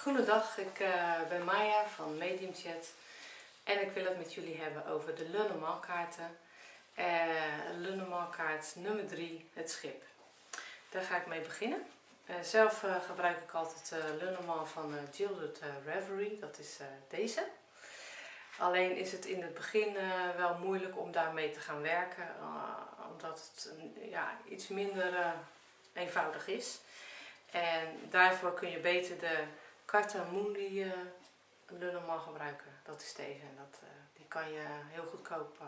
Goedendag, ik ben Maya van Mediumchat en ik wil het met jullie hebben over de Lenormand kaarten. Lenormand kaart nummer 3, het schip. Daar ga ik mee beginnen. Zelf gebruik ik altijd Lenormand van Gilded Reverie, dat is deze. Alleen is het in het begin wel moeilijk om daarmee te gaan werken, omdat het iets minder eenvoudig is. En daarvoor kun je beter de Carta Mundi Lenormand gebruiken. Dat is deze en die kan je heel goedkoop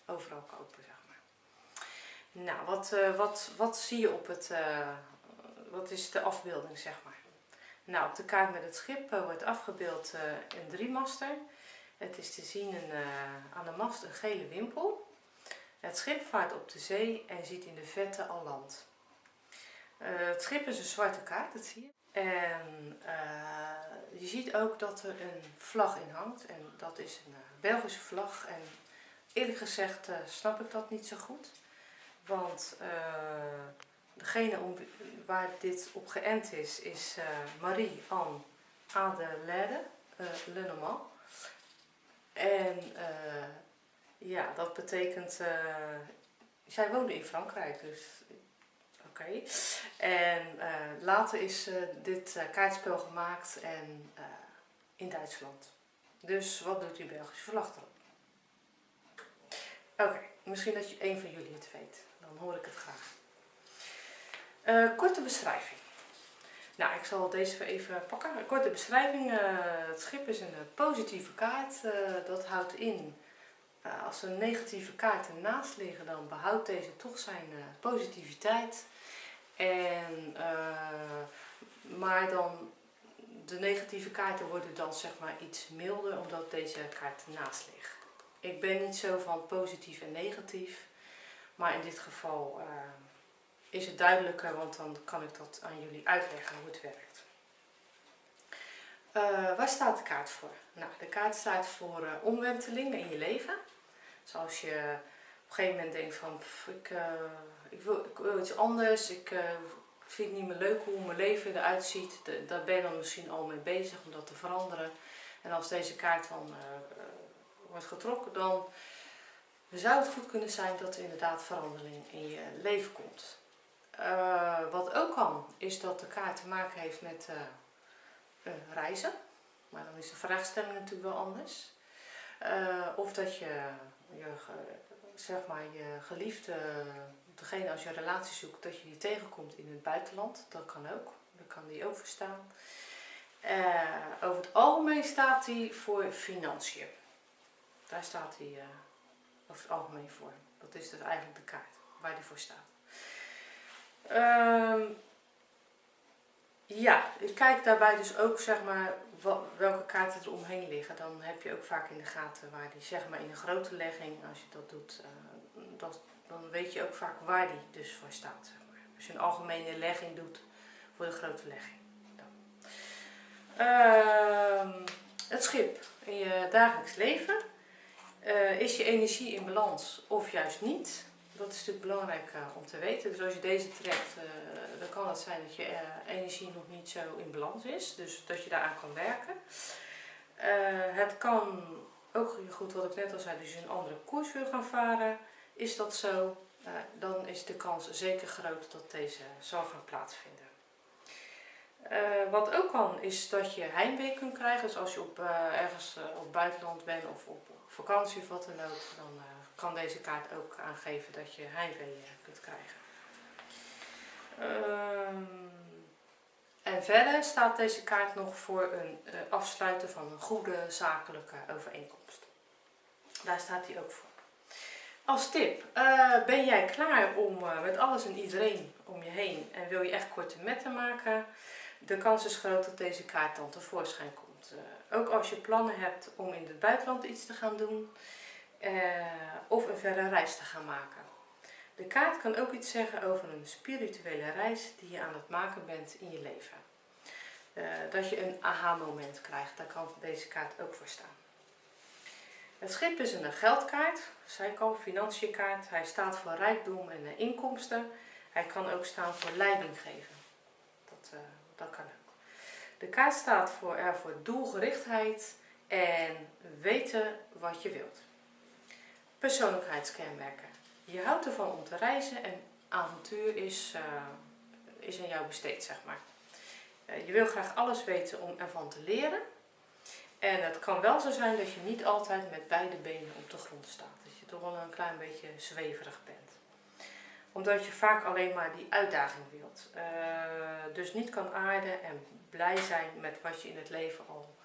overal kopen, zeg maar. Nou, wat zie je op het, wat is de afbeelding, zeg maar. Nou, op de kaart met het schip wordt afgebeeld een driemaster. Het is te zien aan de mast een gele wimpel. Het schip vaart op de zee en ziet in de verte al land. Het schip is een zwarte kaart, dat zie je. En je ziet ook dat er een vlag in hangt. En dat is een Belgische vlag. En eerlijk gezegd snap ik dat niet zo goed. Want degene waar dit op geënt is Marie-Anne Adelaide Lenormand. En ja, dat betekent... zij woonde in Frankrijk, dus... Oké. En later is dit kaartspel gemaakt en in Duitsland. Dus wat doet die Belgische vlag erop? Oké, misschien dat een van jullie het weet. Dan hoor ik het graag. Korte beschrijving. Nou, ik zal deze even pakken. Een korte beschrijving. Het schip is een positieve kaart. Dat houdt in, als er negatieve kaarten naast liggen, dan behoudt deze toch zijn positiviteit. En, maar dan de negatieve kaarten worden dan zeg maar iets milder omdat deze kaart ernaast ligt. Ik ben niet zo van positief en negatief, maar in dit geval is het duidelijker, want dan kan ik dat aan jullie uitleggen hoe het werkt. Waar staat de kaart voor? Nou, de kaart staat voor omwentelingen in je leven. Zoals je op een gegeven moment denkt van ik wil iets anders, ik vind het niet meer leuk hoe mijn leven eruit ziet. Daar ben je dan misschien al mee bezig om dat te veranderen. En als deze kaart dan wordt getrokken, dan zou het goed kunnen zijn dat er inderdaad verandering in je leven komt. Wat ook kan, is dat de kaart te maken heeft met reizen. Maar dan is de vraagstelling natuurlijk wel anders. Of dat je je geliefde, degene als je een relatie zoekt, dat je die tegenkomt in het buitenland. Dat kan ook. Dat kan die ook verstaan. Over het algemeen staat hij voor financiën. Daar staat hij over het algemeen voor. Dat is dus eigenlijk de kaart waar die voor staat. Ja, ik kijk daarbij dus ook zeg maar welke kaarten er omheen liggen. Dan heb je ook vaak in de gaten waar die zeg maar in een grote legging, als je dat doet, dan weet je ook vaak waar die dus voor staat. Zeg maar. Als je een algemene legging doet voor de grote legging. Het schip in je dagelijks leven. Is je energie in balans of juist niet? Dat is natuurlijk belangrijk om te weten. Dus als je deze trekt, dan kan het zijn dat je energie nog niet zo in balans is. Dus dat je daaraan kan werken. Het kan ook goed, wat ik net al zei, dus je een andere koers wil gaan varen. Is dat zo? Dan is de kans zeker groot dat deze zal gaan plaatsvinden. Wat ook kan, is dat je heimwee kunt krijgen. Dus als je ergens op buitenland bent of op vakantie of wat dan ook, dan kan deze kaart ook aangeven dat je heimwee kunt krijgen. En verder staat deze kaart nog voor een afsluiten van een goede zakelijke overeenkomst. Daar staat hij ook voor. Als tip, ben jij klaar om met alles en iedereen om je heen en wil je echt korte metten maken? De kans is groot dat deze kaart dan tevoorschijn komt. Ook als je plannen hebt om in het buitenland iets te gaan doen of een verre reis te gaan maken. De kaart kan ook iets zeggen over een spirituele reis die je aan het maken bent in je leven. Dat je een aha-moment krijgt, daar kan deze kaart ook voor staan. Het schip is een geldkaart, zei ik al, financiënkaart. Hij staat voor rijkdom en inkomsten. Hij kan ook staan voor leiding geven. Dat kan ook. De kaart staat voor doelgerichtheid en weten wat je wilt. Persoonlijkheidskenmerken. Je houdt ervan om te reizen en avontuur is aan jou besteed, zeg maar. Je wil graag alles weten om ervan te leren. En het kan wel zo zijn dat je niet altijd met beide benen op de grond staat. Dat je toch wel een klein beetje zweverig bent. Omdat je vaak alleen maar die uitdaging wilt. Dus niet kan aarden en blij zijn met wat je in het leven al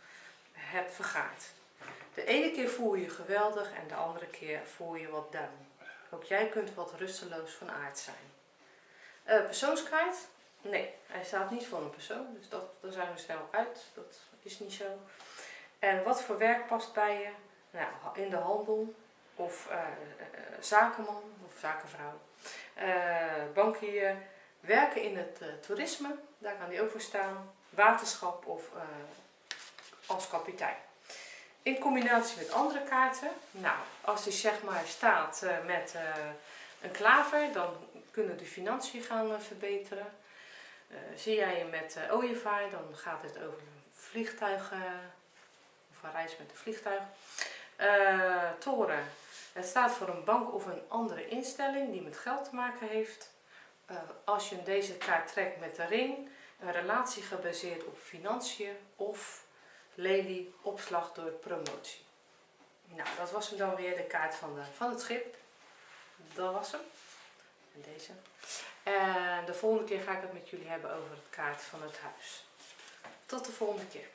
hebt vergaard. De ene keer voel je je geweldig en de andere keer voel je wat down. Ook jij kunt wat rusteloos van aard zijn. Persoonskaart? Nee, hij staat niet voor een persoon. Dus daar zijn we snel uit. Dat is niet zo. En wat voor werk past bij je? Nou, in de handel of zakenman of zakenvrouw. Bankier, werken in het toerisme, daar kan die ook voor staan. Waterschap of als kapitein. In combinatie met andere kaarten, nou, als die zeg maar staat met een klaver, dan kunnen de financiën gaan verbeteren. Zie jij je met ooievaar, dan gaat het over een vliegtuig of een reis met een vliegtuig. Toren, het staat voor een bank of een andere instelling die met geld te maken heeft. Als je deze kaart trekt met de ring, een relatie gebaseerd op financiën of lelie, opslag door promotie. Nou, dat was hem dan weer, de kaart van het schip. Dat was hem. En deze. En de volgende keer ga ik het met jullie hebben over het kaart van het huis. Tot de volgende keer.